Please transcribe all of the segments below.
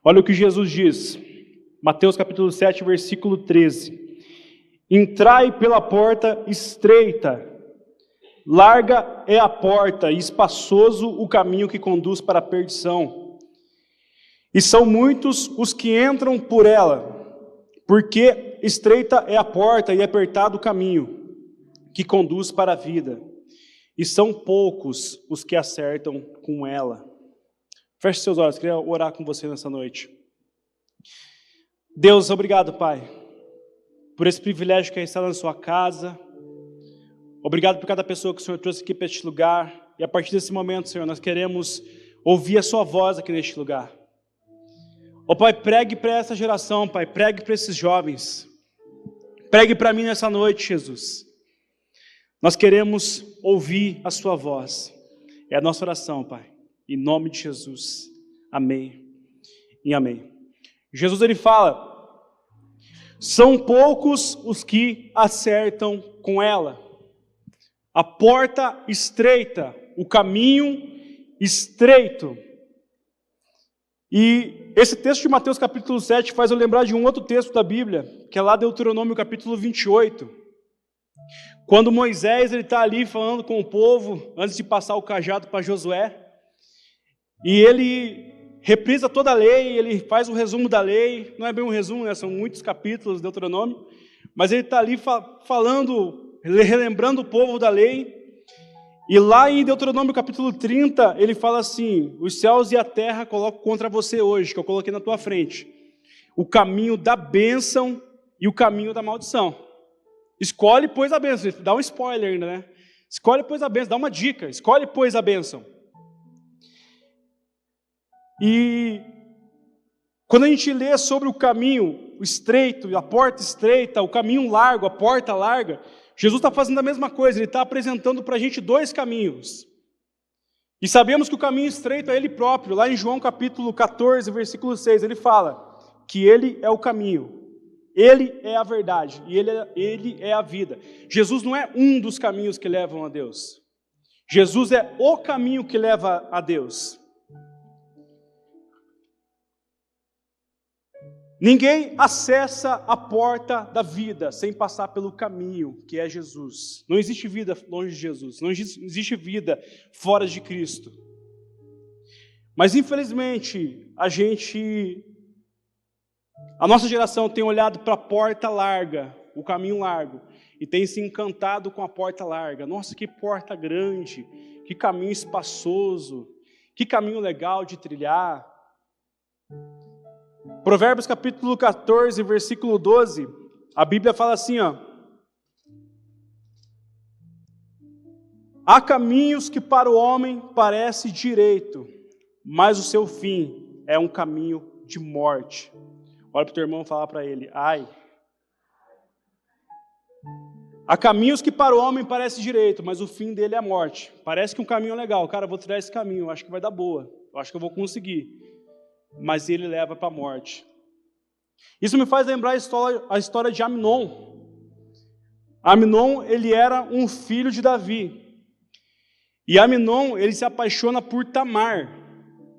Olha o que Jesus diz, Mateus capítulo 7, versículo 13. Entrai pela porta estreita, larga é a porta e espaçoso o caminho que conduz para a perdição. E são muitos os que entram por ela, porque estreita é a porta e apertado o caminho que conduz para a vida. E são poucos os que acertam com ela. Feche seus olhos, queria orar com você nessa noite. Deus, obrigado, Pai, por esse privilégio que é estar na sua casa. Obrigado por cada pessoa que o Senhor trouxe aqui para este lugar. E a partir desse momento, Senhor, nós queremos ouvir a sua voz aqui neste lugar. Ó Pai, pregue para essa geração, Pai, pregue para esses jovens. Pregue para mim nessa noite, Jesus. Nós queremos ouvir a sua voz. É a nossa oração, Pai. Em nome de Jesus. Amém e amém. Jesus, ele fala, são poucos os que acertam com ela. A porta estreita, o caminho estreito. E esse texto de Mateus capítulo 7 faz eu lembrar de um outro texto da Bíblia, que é lá Deuteronômio capítulo 28. Quando Moisés está ali falando com o povo, antes de passar o cajado para Josué, e ele reprisa toda a lei, ele faz um resumo da lei, não é bem um resumo, né? São muitos capítulos de Deuteronômio, mas ele está ali falando, relembrando o povo da lei, e lá em Deuteronômio capítulo 30, ele fala assim, os céus e a terra coloco contra você hoje, que eu coloquei na tua frente, o caminho da bênção e o caminho da maldição. Escolhe, pois, a bênção, dá um spoiler ainda, né? Escolhe, pois, a bênção, dá uma dica, escolhe, pois, a bênção. E quando a gente lê sobre o caminho estreito, a porta estreita, o caminho largo, a porta larga, Jesus está fazendo a mesma coisa, ele está apresentando para a gente dois caminhos. E sabemos que o caminho estreito é ele próprio, lá em João capítulo 14, versículo 6, ele fala que ele é o caminho, ele é a verdade e ele é a vida. Jesus não é um dos caminhos que levam a Deus, Jesus é o caminho que leva a Deus. Ninguém acessa a porta da vida sem passar pelo caminho que é Jesus. Não existe vida longe de Jesus, não existe vida fora de Cristo. Mas infelizmente, a nossa geração tem olhado para a porta larga, o caminho largo, e tem se encantado com a porta larga. Nossa, que porta grande, que caminho espaçoso, que caminho legal de trilhar. Provérbios capítulo 14, versículo 12, a Bíblia fala assim, ó. Há caminhos que para o homem parece direito, mas o seu fim é um caminho de morte. Olha para o teu irmão e fala para ele, ai. Há caminhos que para o homem parece direito, mas o fim dele é a morte. Parece que um caminho é legal, cara, eu vou tirar esse caminho, eu acho que vai dar boa, eu acho que eu vou conseguir. Mas ele leva para a morte. Isso me faz lembrar a história de Amnon. Amnon, ele era um filho de Davi. E Amnon, ele se apaixona por Tamar.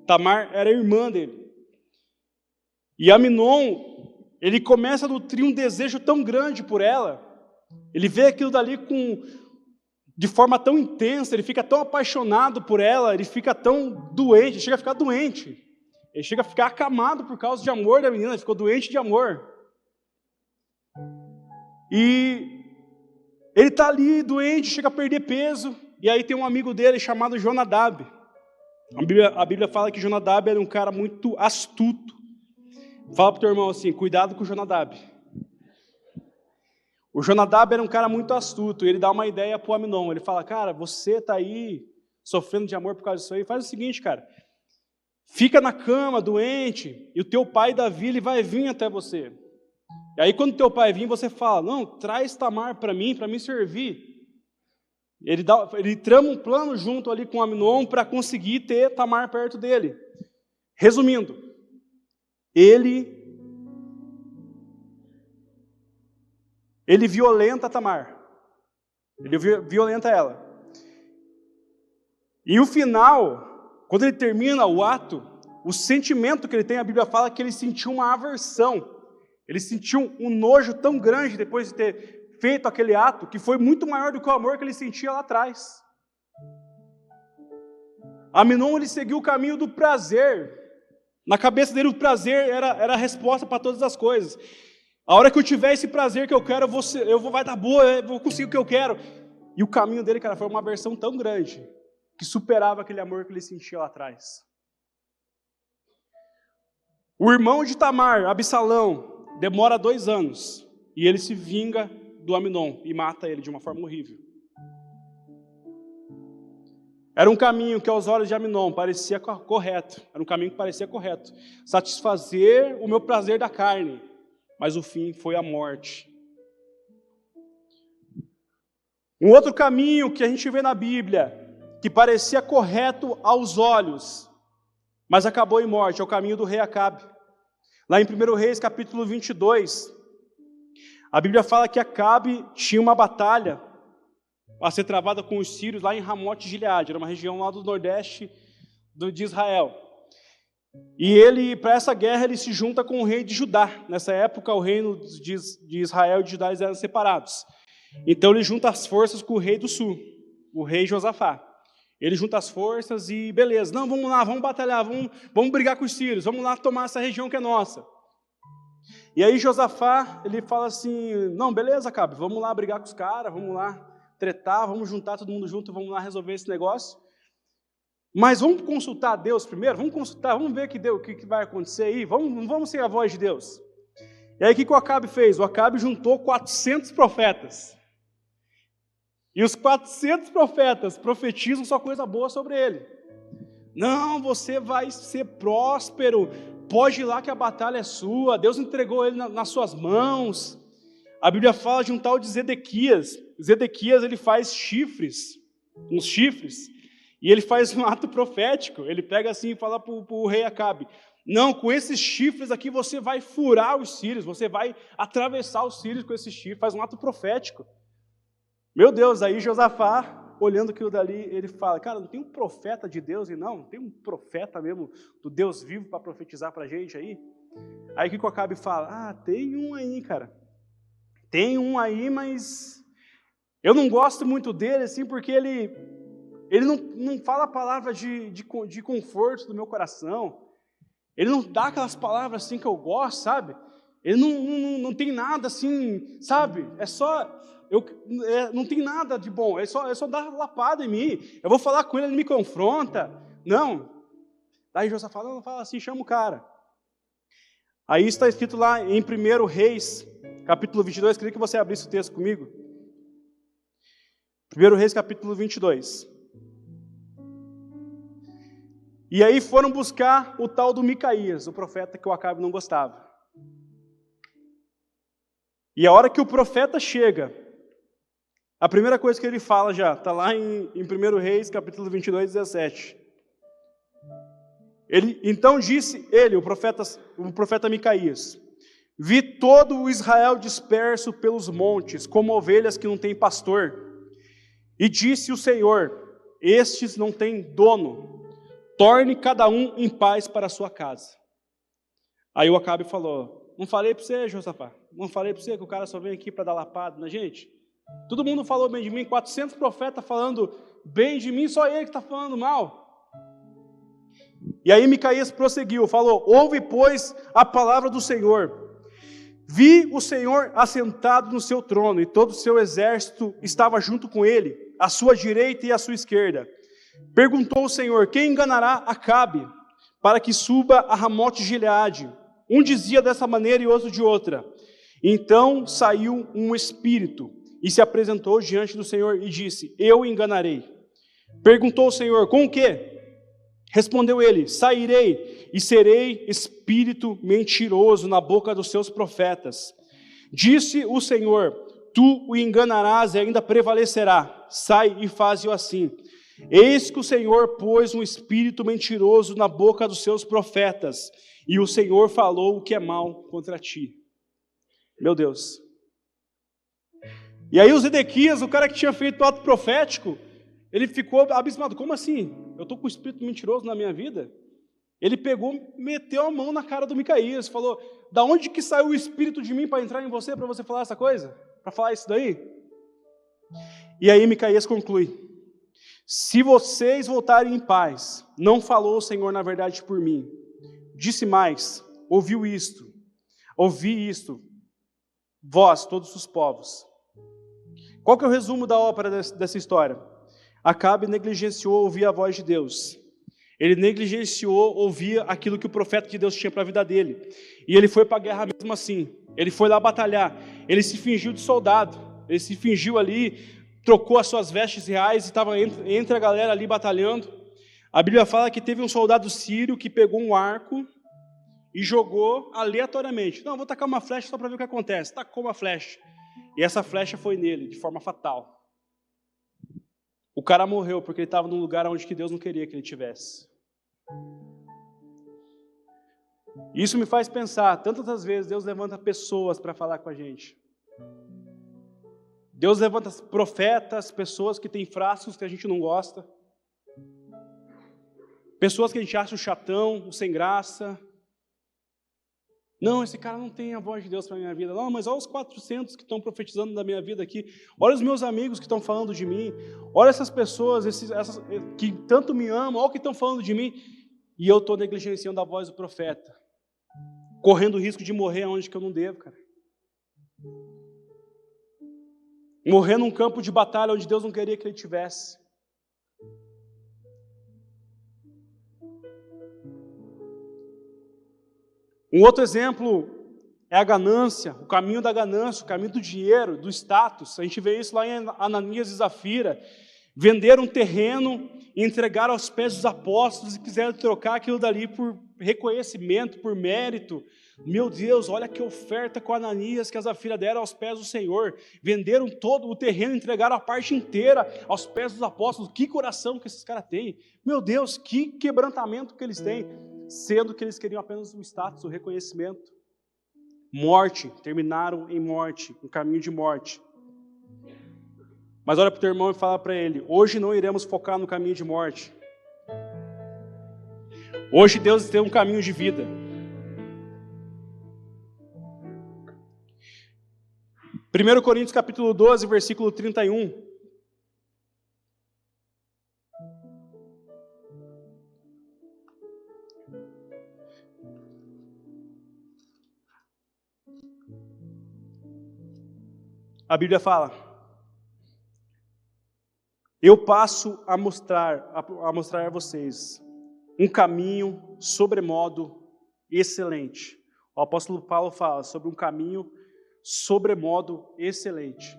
Tamar era a irmã dele. E Amnon, ele começa a nutrir um desejo tão grande por ela. Ele vê aquilo dali de forma tão intensa, ele fica tão apaixonado por ela, ele fica tão doente, chega a ficar doente. Ele chega a ficar acamado por causa de amor da menina, ele ficou doente de amor. E ele está ali doente, chega a perder peso, e aí tem um amigo dele chamado Jonadab. A Bíblia fala que Jonadab era um cara muito astuto. Fala para o teu irmão assim, cuidado com o Jonadab. O Jonadab era um cara muito astuto, e ele dá uma ideia para o Amnon. Ele fala, cara, você está aí sofrendo de amor por causa disso aí, faz o seguinte, cara. Fica na cama, doente, e o teu pai Davi, ele vai vir até você. E aí quando teu pai vir, você fala, não, traz Tamar para mim servir. Ele trama um plano junto ali com Amnon para conseguir ter Tamar perto dele. Resumindo, ele violenta Tamar. Ele violenta ela. E o final, quando ele termina o ato, o sentimento que ele tem, a Bíblia fala que ele sentiu uma aversão. Ele sentiu um nojo tão grande depois de ter feito aquele ato, que foi muito maior do que o amor que ele sentia lá atrás. Aminon, ele seguiu o caminho do prazer. Na cabeça dele, o prazer era a resposta para todas as coisas. A hora que eu tiver esse prazer que eu quero, vai dar boa, eu vou conseguir o que eu quero. E o caminho dele, cara, foi uma aversão tão grande, que superava aquele amor que ele sentia lá atrás. O irmão de Tamar, Absalão, demora 2 anos, e ele se vinga do Aminon e mata ele de uma forma horrível. Era um caminho que aos olhos de Aminon parecia correto, era um caminho que parecia correto, satisfazer o meu prazer da carne, mas o fim foi a morte. Um outro caminho que a gente vê na Bíblia, que parecia correto aos olhos, mas acabou em morte, é o caminho do rei Acabe. Lá em 1 Reis, capítulo 22, a Bíblia fala que Acabe tinha uma batalha a ser travada com os sírios lá em Ramote Gileade, era uma região lá do nordeste de Israel. E ele, para essa guerra, ele se junta com o rei de Judá. Nessa época, o reino de Israel e de Judá eles eram separados. Então ele junta as forças com o rei do sul, o rei Josafá. Ele junta as forças e beleza, não, vamos lá, vamos batalhar, vamos brigar com os sírios, vamos lá tomar essa região que é nossa. E aí Josafá, ele fala assim, não, beleza, Acabe, vamos lá brigar com os caras, vamos lá tretar, vamos juntar todo mundo junto, vamos lá resolver esse negócio. Mas vamos consultar Deus primeiro, vamos ver o que vai acontecer aí, vamos ser a voz de Deus. E aí o que o Acabe fez? O Acabe juntou 400 profetas. E os 400 profetas profetizam só coisa boa sobre ele. Não, você vai ser próspero, pode ir lá que a batalha é sua, Deus entregou ele nas suas mãos. A Bíblia fala de um tal de Zedequias. Zedequias, ele faz uns chifres, e ele faz um ato profético. Ele pega assim e fala para o rei Acabe, não, com esses chifres aqui você vai furar os sírios, você vai atravessar os sírios com esses chifres, faz um ato profético. Meu Deus, aí Josafá, olhando aquilo dali, ele fala, cara, não tem um profeta de Deus e não tem um profeta mesmo do Deus vivo para profetizar para a gente aí? Aí o que o Acabe fala? Tem um aí, cara, tem um aí, mas eu não gosto muito dele, assim, porque ele não fala a palavra de conforto do meu coração, ele não dá aquelas palavras assim que eu gosto, sabe? Ele não tem nada assim, sabe? Não tem nada de bom, é só dar lapada em mim. Eu vou falar com ele, ele me confronta. Não. Daí Josafá fala assim, chama o cara. Aí está escrito lá em 1 Reis, capítulo 22, queria que você abrisse o texto comigo. 1 Reis, capítulo 22. E aí foram buscar o tal do Micaías, o profeta que o Acabe não gostava. E a hora que o profeta chega, a primeira coisa que ele fala já, está lá em 1 Reis, capítulo 22, 17. Então disse ele, o profeta Micaías, vi todo o Israel disperso pelos montes, como ovelhas que não têm pastor. E disse o Senhor, estes não têm dono, torne cada um em paz para a sua casa. Aí o Acabe falou, não falei para você, Josafá, não falei para você que o cara só vem aqui para dar lapada na gente? Todo mundo falou bem de mim, 400 profetas falando bem de mim, só ele que está falando mal. E aí Micaías prosseguiu, falou, ouve, pois, a palavra do Senhor. Vi o Senhor assentado no seu trono, e todo o seu exército estava junto com ele, à sua direita e à sua esquerda. Perguntou o Senhor, quem enganará Acabe, para que suba a Ramote Gileade? Um dizia dessa maneira e outro de outra. Então saiu um espírito, e se apresentou diante do Senhor e disse, eu enganarei. Perguntou o Senhor, com o quê? Respondeu ele, sairei e serei espírito mentiroso na boca dos seus profetas. Disse o Senhor, tu o enganarás e ainda prevalecerá. Sai e faze-o assim. Eis que o Senhor pôs um espírito mentiroso na boca dos seus profetas, e o Senhor falou o que é mal contra ti. Meu Deus. E aí o Zedequias, o cara que tinha feito o ato profético, ele ficou abismado. Como assim? Eu estou com um espírito mentiroso na minha vida? Ele pegou, meteu a mão na cara do Micaías, falou: da onde que saiu o espírito de mim para entrar em você, para você falar essa coisa? Para falar isso daí? E aí Micaías conclui: se vocês voltarem em paz, não falou o Senhor na verdade por mim. Disse mais: ouvi isto, vós, todos os povos. Qual que é o resumo da ópera dessa história? Acabe negligenciou ouvir a voz de Deus. Ele negligenciou ouvir aquilo que o profeta de Deus tinha para a vida dele. E ele foi para a guerra mesmo assim. Ele foi lá batalhar. Ele se fingiu de soldado. Ele se fingiu ali, trocou as suas vestes reais e estava entre a galera ali batalhando. A Bíblia fala que teve um soldado sírio que pegou um arco e jogou aleatoriamente. Não, vou tacar uma flecha só para ver o que acontece. Tacou uma flecha. E essa flecha foi nele, de forma fatal. O cara morreu porque ele estava num lugar onde que Deus não queria que ele estivesse. Isso me faz pensar, tantas das vezes Deus levanta pessoas para falar com a gente. Deus levanta profetas, pessoas que têm frascos que a gente não gosta. Pessoas que a gente acha o chatão, o sem graça. Não, esse cara não tem a voz de Deus para a minha vida. Não, mas olha os 400 que estão profetizando da minha vida aqui. Olha os meus amigos que estão falando de mim. Olha essas pessoas essas que tanto me amam. Olha o que estão falando de mim. E eu estou negligenciando a voz do profeta. Correndo o risco de morrer onde que eu não devo, cara. Morrer num campo de batalha onde Deus não queria que ele estivesse. Um outro exemplo é a ganância, o caminho da ganância, o caminho do dinheiro, do status. A gente vê isso lá em Ananias e Zafira. Venderam um terreno e entregaram aos pés dos apóstolos e quiseram trocar aquilo dali por reconhecimento, por mérito. Meu Deus, olha que oferta com Ananias que a Zafira deram aos pés do Senhor. Venderam todo o terreno, entregaram a parte inteira aos pés dos apóstolos. Que coração que esses caras têm. Meu Deus, que quebrantamento que eles têm. Sendo que eles queriam apenas o status, o reconhecimento. Morte, terminaram em morte, um caminho de morte. Mas olha para o teu irmão e fala para ele: hoje não iremos focar no caminho de morte. Hoje Deus tem um caminho de vida. Primeiro Coríntios capítulo 12, versículo 31. A Bíblia fala: eu passo a mostrar a vocês um caminho sobremodo excelente. O apóstolo Paulo fala sobre um caminho sobremodo excelente.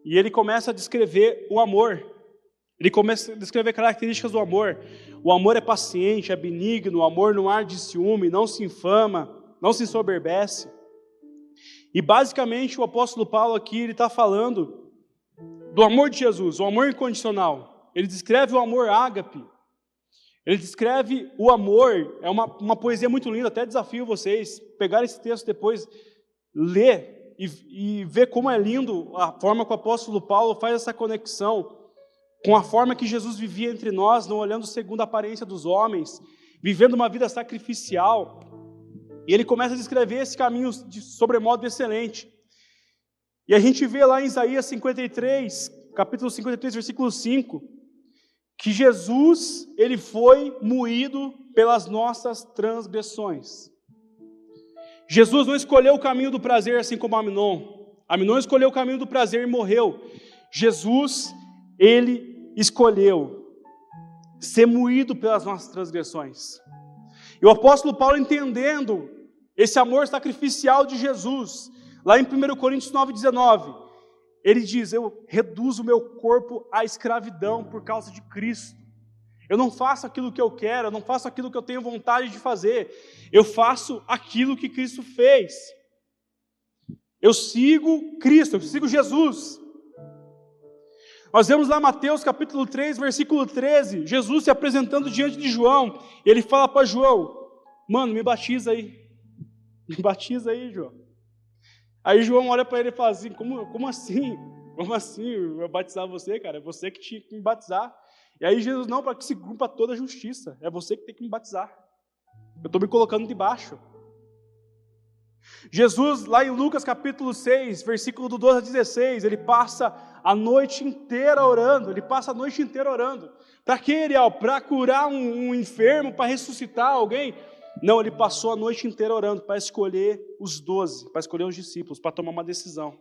E ele começa a descrever o amor. Ele começa a descrever características do amor. O amor é paciente, é benigno, o amor não arde de ciúme, não se infama, não se ensoberbece. E basicamente o apóstolo Paulo aqui, ele está falando do amor de Jesus, o amor incondicional. Ele descreve o amor ágape. Ele descreve o amor, é uma poesia muito linda, até desafio vocês pegarem esse texto depois, ler e ver como é lindo a forma que o apóstolo Paulo faz essa conexão com a forma que Jesus vivia entre nós, não olhando segundo a aparência dos homens, vivendo uma vida sacrificial. E ele começa a descrever esse caminho de sobremodo excelente. E a gente vê lá em Isaías 53, capítulo 53, versículo 5, que Jesus, ele foi moído pelas nossas transgressões. Jesus não escolheu o caminho do prazer assim como Aminon. Aminon escolheu o caminho do prazer e morreu. Jesus, ele escolheu ser moído pelas nossas transgressões. E o apóstolo Paulo, entendendo esse amor sacrificial de Jesus, lá em 1 Coríntios 9,19, ele diz: eu reduzo o meu corpo à escravidão por causa de Cristo. Eu não faço aquilo que eu quero, eu não faço aquilo que eu tenho vontade de fazer, eu faço aquilo que Cristo fez. Eu sigo Cristo, eu sigo Jesus. Nós vemos lá Mateus capítulo 3, versículo 13, Jesus se apresentando diante de João, e ele fala para João: mano, me batiza aí, João. Aí João olha para ele e fala assim: como assim? Como assim eu vou batizar você, cara? É você que tinha que me batizar. E aí Jesus: não, para que se cumpra toda a justiça, é você que tem que me batizar. Eu estou me colocando debaixo. Jesus, lá em Lucas capítulo 6, versículo do 12 a 16, ele passa a noite inteira orando. Para quê, Ariel? Para curar um enfermo, para ressuscitar alguém? Não, ele passou a noite inteira orando para escolher os 12, para escolher os discípulos, para tomar uma decisão.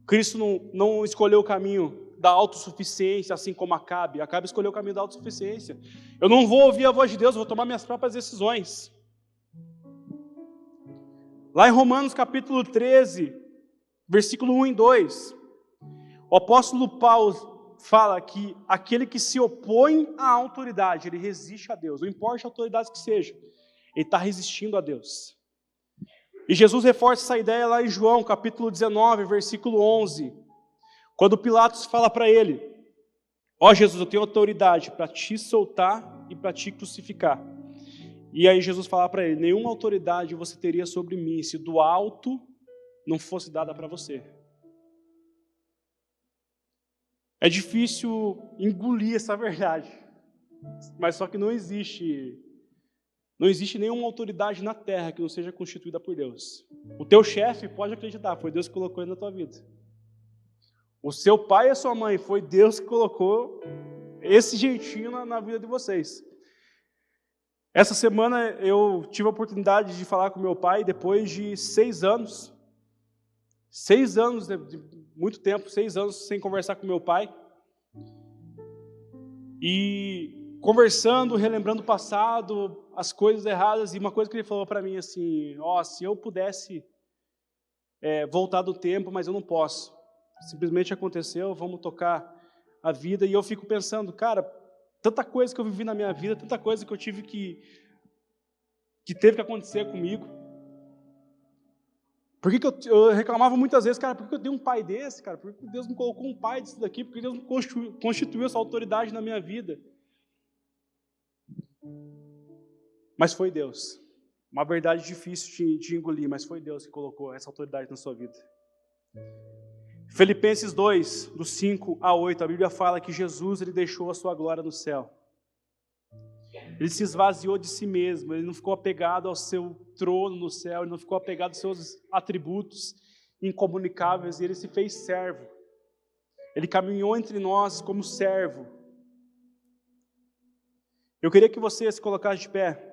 Cristo não escolheu o caminho da autossuficiência, assim como Acabe. Acabe escolheu o caminho da autossuficiência. Eu não vou ouvir a voz de Deus, eu vou tomar minhas próprias decisões. Lá em Romanos capítulo 13, versículo 1 e 2, o apóstolo Paulo fala que aquele que se opõe à autoridade, ele resiste a Deus, não importa a autoridade que seja, ele está resistindo a Deus. E Jesus reforça essa ideia lá em João capítulo 19, versículo 11, quando Pilatos fala para ele: ó Jesus, eu tenho autoridade para te soltar e para te crucificar. E aí Jesus fala para ele: nenhuma autoridade você teria sobre mim se do alto não fosse dada para você. É difícil engolir essa verdade, mas só que não existe nenhuma autoridade na terra que não seja constituída por Deus. O teu chefe pode acreditar, foi Deus que colocou ele na tua vida. O seu pai e a sua mãe, foi Deus que colocou esse jeitinho na vida de vocês. Essa semana eu tive a oportunidade de falar com meu pai depois de 6 anos. 6 anos, de muito tempo, 6 anos sem conversar com meu pai. E conversando, relembrando o passado, as coisas erradas, e uma coisa que ele falou para mim assim: ó, se eu pudesse voltar do tempo, mas eu não posso. Simplesmente aconteceu, vamos tocar a vida. E eu fico pensando, cara, tanta coisa que eu vivi na minha vida, tanta coisa que eu tive que teve que acontecer comigo. Por que eu reclamava muitas vezes, cara, por que eu tenho um pai desse, cara? Por que Deus me colocou um pai disso daqui? Por que Deus não constituiu essa autoridade na minha vida? Mas foi Deus. Uma verdade difícil de engolir, mas foi Deus que colocou essa autoridade na sua vida. Filipenses 2, do 5 a 8, a Bíblia fala que Jesus ele deixou a sua glória no céu. Ele se esvaziou de si mesmo, ele não ficou apegado ao seu trono no céu, ele não ficou apegado aos seus atributos incomunicáveis, e ele se fez servo. Ele caminhou entre nós como servo. Eu queria que você se colocasse de pé.